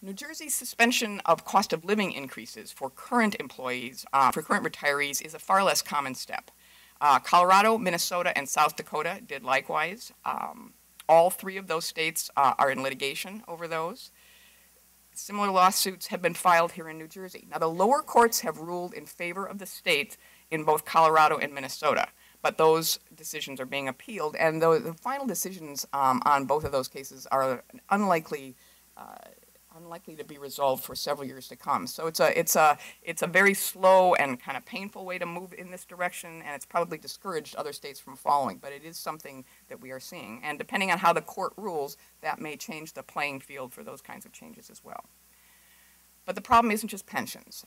New Jersey's suspension of cost of living increases for current employees, for current retirees, is a far less common step. Colorado, Minnesota, and South Dakota did likewise. All three of those states are in litigation over those. Similar lawsuits have been filed here in New Jersey. Now, the lower courts have ruled in favor of the state in both Colorado and Minnesota, but those decisions are being appealed, and the final decisions on both of those cases are unlikely to be resolved for several years to come. So it's a very slow and kind of painful way to move in this direction, and it's probably discouraged other states from following, but it is something that we are seeing. And depending on how the court rules, that may change the playing field for those kinds of changes as well. But the problem isn't just pensions.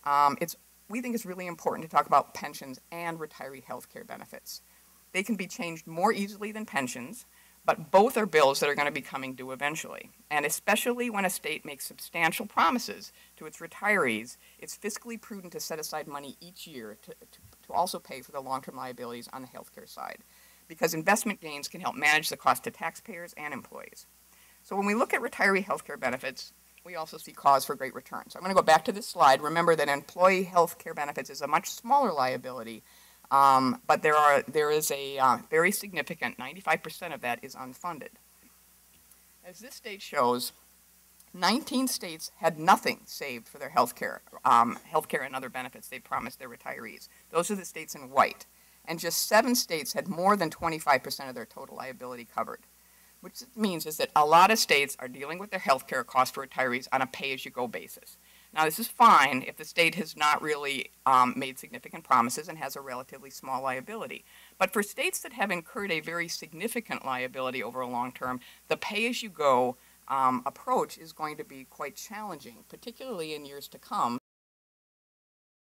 We think it's really important to talk about pensions and retiree health care benefits. They can be changed more easily than pensions, but both are bills that are going to be coming due eventually. And especially when a state makes substantial promises to its retirees, it's fiscally prudent to set aside money each year to also pay for the long-term liabilities on the healthcare side, because investment gains can help manage the cost to taxpayers and employees. So when we look at retiree healthcare benefits, we also see cause for great return. So I'm going to go back to this slide. Remember that employee healthcare benefits is a much smaller liability, but there is a very significant 95% of that is unfunded. As this state shows, 19 states had nothing saved for their healthcare and other benefits they promised their retirees. Those are the states in white. And just 7 states had more than 25% of their total liability covered. Which means is that a lot of states are dealing with their healthcare costs for retirees on a pay-as-you-go basis. Now, this is fine if the state has not really made significant promises and has a relatively small liability. But for states that have incurred a very significant liability over a long term, the pay-as-you-go approach is going to be quite challenging, particularly in years to come,